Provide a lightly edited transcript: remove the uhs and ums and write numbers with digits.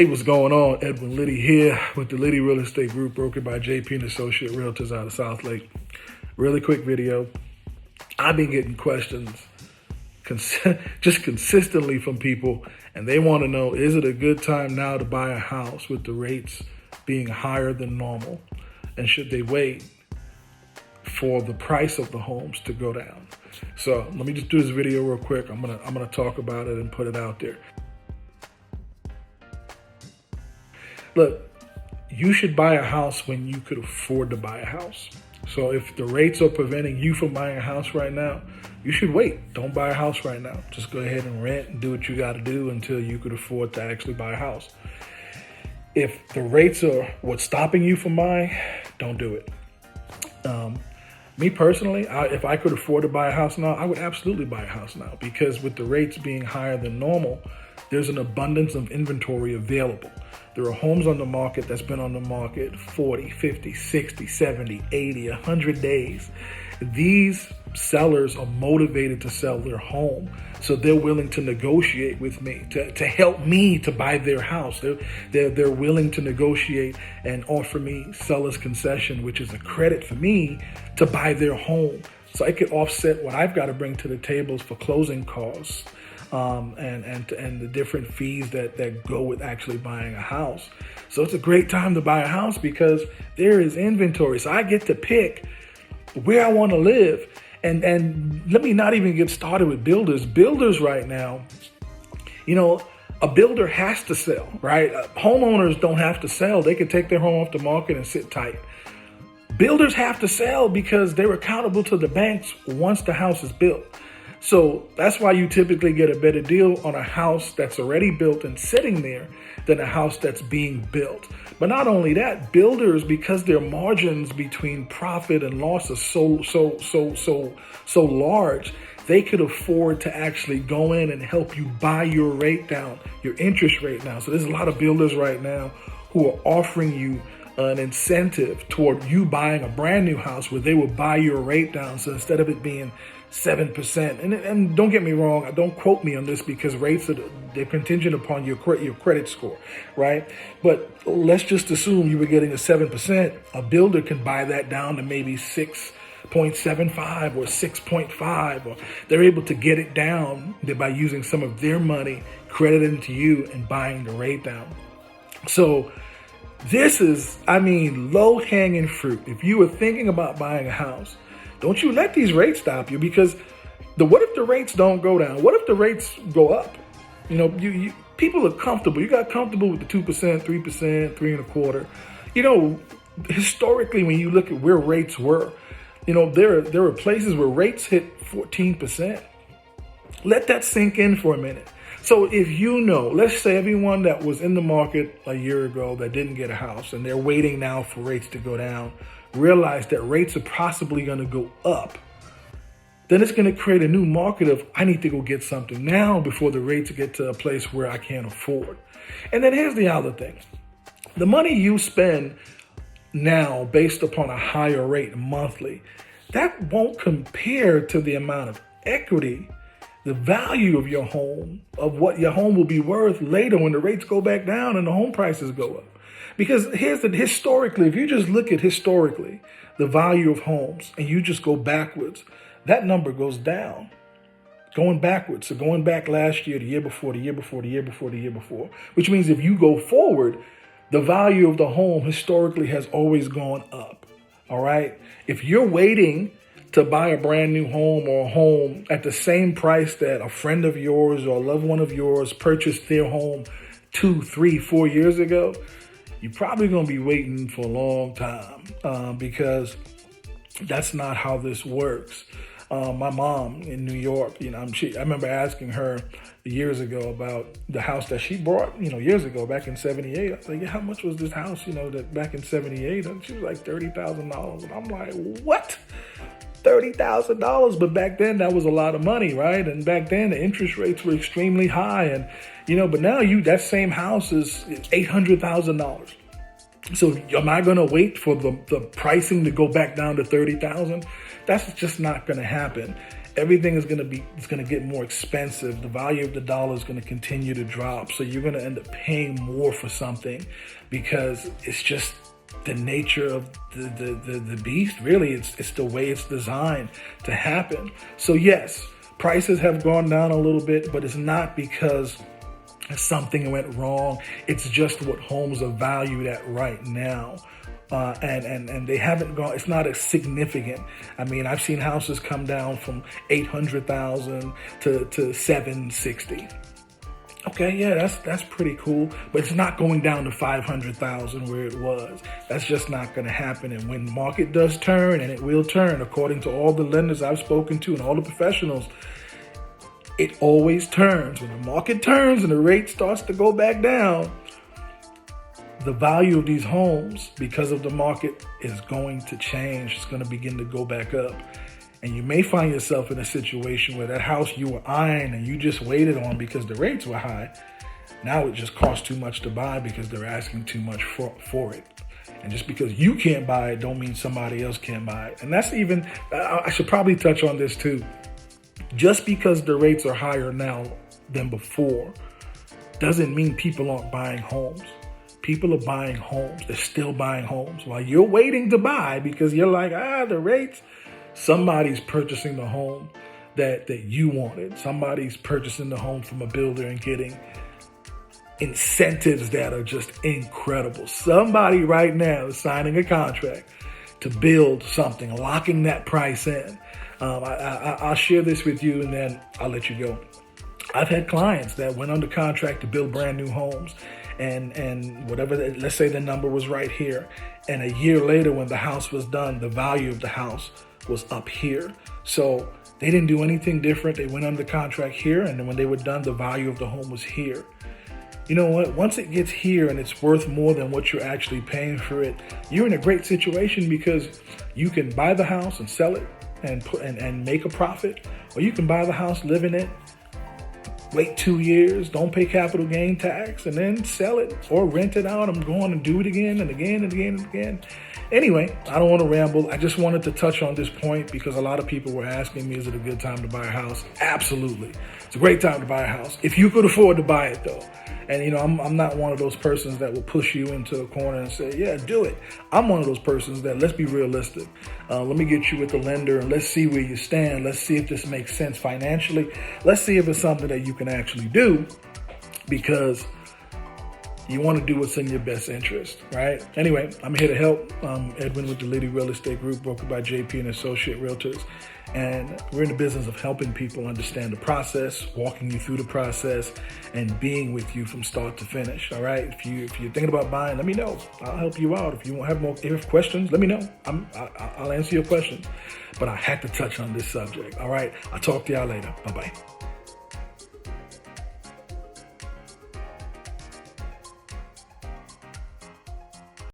Hey, what's going on? Edwin Liddy here with the Liddy Real Estate Group, brokered by JP and Associate Realtors out of South Lake. Really quick video. I've been getting questions just consistently from people, and they want to know, is it a good time now to buy a house with the rates being higher than normal? And should they wait for the price of the homes to go down? So let me just do this video real quick. I'm gonna talk about it and put it out there. Look, you should buy a house when you could afford to buy a house. So if the rates are preventing you from buying a house right now, you should wait. Don't buy a house right now. Just go ahead and rent and do what you got to do until you could afford to actually buy a house. If the rates are what's stopping you from buying, don't do it. Me personally, if I could afford to buy a house now, I would absolutely buy a house now, because with the rates being higher than normal, there's an abundance of inventory available. There are homes on the market that's been on the market 40, 50, 60, 70, 80, 100 days. These sellers are motivated to sell their home, so they're willing to negotiate with me to help me to buy their house. They're willing to negotiate and offer me seller's concession, which is a credit for me to buy their home, so I could offset what I've got to bring to the tables for closing costs. And the different fees that go with actually buying a house. So it's a great time to buy a house because there is inventory. So I get to pick where I want to live. And let me not even get started with builders. Builders right now, a builder has to sell, right? Homeowners don't have to sell. They can take their home off the market and sit tight. Builders have to sell because they're accountable to the banks once the house is built. So that's why you typically get a better deal on a house that's already built and sitting there than a house that's being built. But not only that, builders, because their margins between profit and loss are so large, they could afford to actually go in and help you buy your rate down, your interest rate down. So there's a lot of builders right now who are offering you an incentive toward you buying a brand new house where they will buy your rate down. So instead of it being 7%, and don't get me wrong, don't quote me on this because rates they're contingent upon your credit score, right? But let's just assume you were getting a 7%. A builder can buy that down to maybe 6.75 or 6.5, or they're able to get it down by using some of their money credited to you and buying the rate down. So this is, low-hanging fruit. If you were thinking about buying a house, don't you let these rates stop you, because what if the rates don't go down? What if the rates go up? People are comfortable. You got comfortable with the 2%, 3%, 3.25%. Historically, when you look at where rates were, there were places where rates hit 14%. Let that sink in for a minute. So if let's say everyone that was in the market a year ago that didn't get a house and they're waiting now for rates to go down, realize that rates are possibly going to go up, then it's going to create a new market of, I need to go get something now before the rates get to a place where I can't afford. And then here's the other thing. The money you spend now based upon a higher rate monthly, that won't compare to the amount of equity, the value of your home, of what your home will be worth later when the rates go back down and the home prices go up. Because historically, if you just look at historically, the value of homes, and you just go backwards, that number goes down, going backwards. So going back last year, the year before, the year before, the year before, the year before, which means if you go forward, the value of the home historically has always gone up. All right. If you're waiting to buy a brand new home or a home at the same price that a friend of yours or a loved one of yours purchased their home 2, 3, 4 years ago, you're probably going to be waiting for a long time because that's not how this works. My mom in New York, I remember asking her years ago about the house that she bought, years ago, back in 78. I was like, how much was this house, that back in 78? And she was like $30,000. And I'm like, what? $30,000, but back then that was a lot of money, right? And back then the interest rates were extremely high, and but now that same house is $800,000. So am I going to wait for the pricing to go back down to $30,000? That's just not going to happen. everything is it's going to get more expensive. The value of the dollar is going to continue to drop. So you're going to end up paying more for something because it's just the nature of the beast. Really, it's the way it's designed to happen. So yes, prices have gone down a little bit, but it's not because something went wrong. It's just what homes are valued at right now. And they haven't gone, it's not as significant. I mean, I've seen houses come down from 800,000 to 760. Okay, yeah, that's pretty cool, but it's not going down to 500,000 where it was. That's just not going to happen. And when the market does turn, and it will turn, according to all the lenders I've spoken to and all the professionals, it always turns. When the market turns and the rate starts to go back down, the value of these homes, because of the market, is going to change. It's going to begin to go back up. And you may find yourself in a situation where that house you were eyeing and you just waited on because the rates were high, now it just costs too much to buy because they're asking too much for it. And just because you can't buy it don't mean somebody else can't buy it. And that's even, I should probably touch on this too. Just because the rates are higher now than before doesn't mean people aren't buying homes. People are buying homes. They're still buying homes. While you're waiting to buy because you're like, the rates, somebody's purchasing the home that you wanted. Somebody's purchasing the home from a builder and getting incentives that are just incredible. Somebody right now is signing a contract to build something, locking that price in. I'll share this with you and then I'll let you go. I've had clients that went under contract to build brand new homes, and whatever, let's say the number was right here, and a year later when the house was done, the value of the house was up here. So they didn't do anything different. They went under contract here, and then when they were done, the value of the home was here. You know what? Once it gets here and it's worth more than what you're actually paying for it, you're in a great situation because you can buy the house and sell it and make a profit, or you can buy the house, live in it, wait 2 years, don't pay capital gain tax, and then sell it or rent it out. I'm going to do it again and again and again and again. Anyway, I don't want to ramble. I just wanted to touch on this point because a lot of people were asking me, is it a good time to buy a house? Absolutely. It's a great time to buy a house if you could afford to buy it, though. And, you know, I'm not one of those persons that will push you into a corner and say, yeah, do it. I'm one of those persons that, let's be realistic. Let me get you with the lender and let's see where you stand. Let's see if this makes sense financially. Let's see if it's something that you can actually do, because you want to do what's in your best interest, right? Anyway, I'm here to help. Edwin with the Liddy Real Estate Group, brokered by JP and Associate Realtors. And we're in the business of helping people understand the process, walking you through the process, and being with you from start to finish. All right. If you're thinking about buying, let me know. I'll help you out. If you have questions, let me know. I'll answer your questions. But I had to touch on this subject. All right. I'll talk to y'all later. Bye-bye.